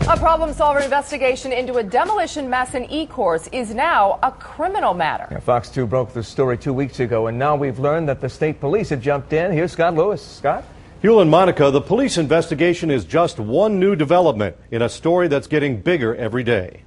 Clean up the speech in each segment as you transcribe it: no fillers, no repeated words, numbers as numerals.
A problem-solver investigation into a demolition mess in Ecorse is now a criminal matter. Yeah, Fox 2 broke the story 2 weeks ago, and now we've learned that the state police have jumped in. Here's Scott Lewis. Scott? Hugh and Monica, the police investigation is just one new development in a story that's getting bigger every day.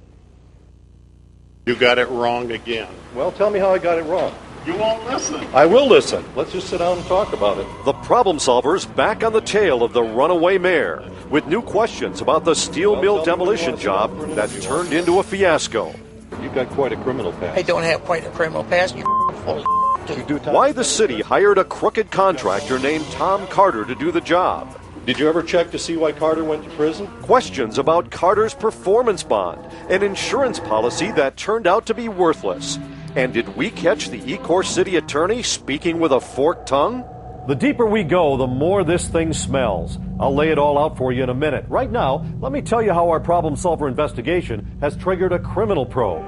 You got it wrong again. Well, tell me how I got it wrong. You won't listen. I will listen. Let's just sit down and talk about it. The problem solvers back on the tail of the runaway mayor with new questions about the steel mill demolition job that turned into a fiasco. You've got quite a criminal past. I don't have quite a criminal past. You full of Why the city hired a crooked contractor named Tom Carter to do the job. Did you ever check to see why Carter went to prison? Questions about Carter's performance bond, an insurance policy that turned out to be worthless. And did we catch the Ecorse city attorney speaking with a forked tongue? The deeper we go, the more this thing smells. I'll lay it all out for you in a minute. Right now, let me tell you how our problem solver investigation has triggered a criminal probe.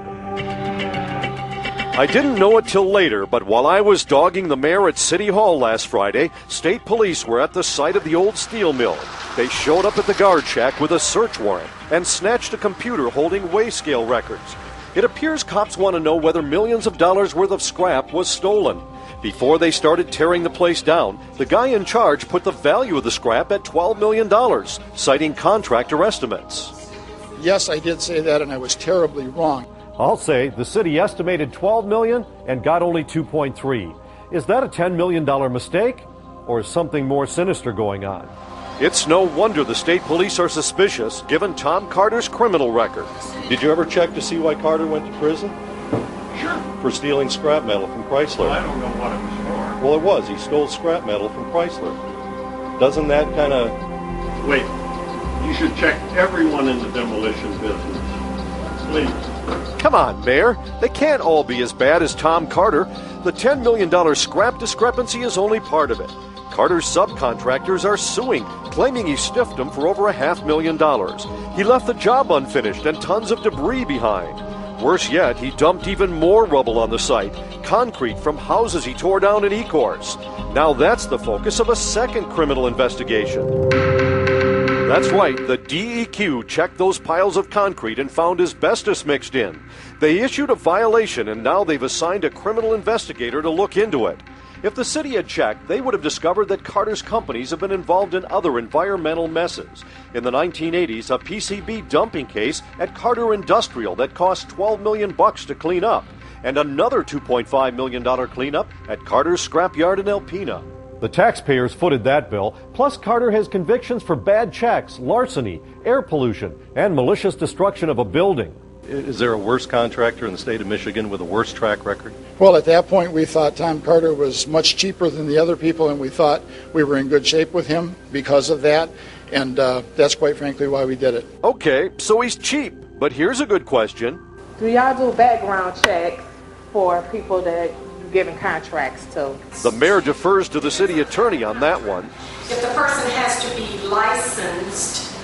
I didn't know it till later, but while I was dogging the mayor at City Hall last Friday, state police were at the site of the old steel mill. They showed up at the guard shack with a search warrant and snatched a computer holding weigh scale records. It appears cops want to know whether millions of dollars worth of scrap was stolen. Before they started tearing the place down, the guy in charge put the value of the scrap at $12 million, citing contractor estimates. Yes, I did say that, and I was terribly wrong. I'll say the city estimated $12 million and got only $2.3. Is that a $10 million mistake, or is something more sinister going on? It's no wonder the state police are suspicious, given Tom Carter's criminal record. Did you ever check to see why Carter went to prison? Sure. For stealing scrap metal from Chrysler. Well, I don't know what it was for. Well, it was. He stole scrap metal from Chrysler. Doesn't that kind of... Wait. You should check everyone in the demolition business. Please. Come on, Mayor. They can't all be as bad as Tom Carter. The $10 million scrap discrepancy is only part of it. Carter's subcontractors are suing, claiming he stiffed them for over $500,000. He left the job unfinished and tons of debris behind. Worse yet, he dumped even more rubble on the site, concrete from houses he tore down in Ecorse. Now that's the focus of a second criminal investigation. That's right, the DEQ checked those piles of concrete and found asbestos mixed in. They issued a violation, and now they've assigned a criminal investigator to look into it. If the city had checked, they would have discovered that Carter's companies have been involved in other environmental messes. In the 1980s, a PCB dumping case at Carter Industrial that cost $12 million to clean up, and another $2.5 million cleanup at Carter's scrapyard in Alpena. The taxpayers footed that bill, plus Carter has convictions for bad checks, larceny, air pollution, and malicious destruction of a building. Is there a worse contractor in the state of Michigan with a worse track record? Well, at that point, we thought Tom Carter was much cheaper than the other people, and we thought we were in good shape with him because of that, and that's quite frankly why we did it. Okay, so he's cheap, but here's a good question. Do y'all do background checks for people that you're giving contracts to? The mayor defers to the city attorney on that one. If the person has to be licensed,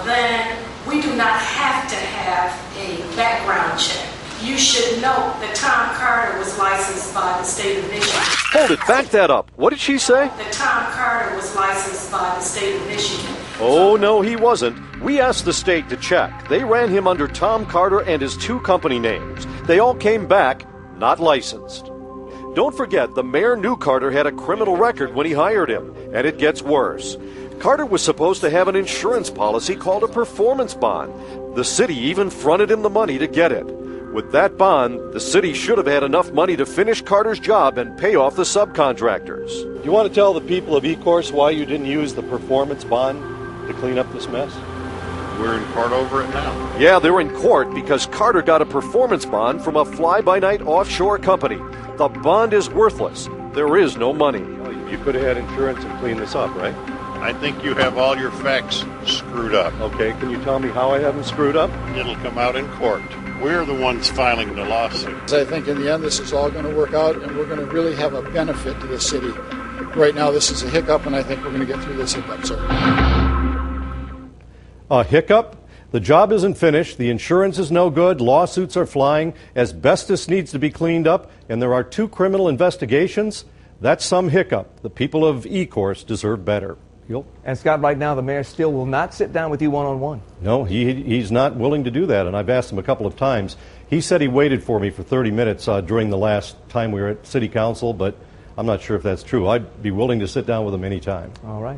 then we do not have to have a background check. You should note that Tom Carter was licensed by the state of Michigan. Hold it, back that up. What did she say? That Tom Carter was licensed by the state of Michigan. Oh, no, he wasn't. We asked the state to check. They ran him under Tom Carter and his two company names. They all came back not licensed. Don't forget, the mayor knew Carter had a criminal record when he hired him, and it gets worse. Carter was supposed to have an insurance policy called a performance bond. The city even fronted him the money to get it. With that bond, the city should have had enough money to finish Carter's job and pay off the subcontractors. Do you want to tell the people of Ecorse why you didn't use the performance bond to clean up this mess? We're in court over it now. Yeah, they're in court because Carter got a performance bond from a fly-by-night offshore company. The bond is worthless. There is no money. You could have had insurance and cleaned this up, right? I think you have all your facts screwed up. Okay, can you tell me how I have them screwed up? It'll come out in court. We're the ones filing the lawsuit. I think in the end this is all going to work out, and we're going to really have a benefit to the city. Right now this is a hiccup, and I think we're going to get through this hiccup, sir. A hiccup? The job isn't finished, the insurance is no good, lawsuits are flying, asbestos needs to be cleaned up, and there are two criminal investigations? That's some hiccup. The people of Ecorse deserve better. Yep. And Scott, right now the mayor still will not sit down with you one-on-one. No, he's not willing to do that, and I've asked him a couple of times. He said he waited for me for 30 minutes during the last time we were at City Council, but I'm not sure if that's true. I'd be willing to sit down with him anytime. All right.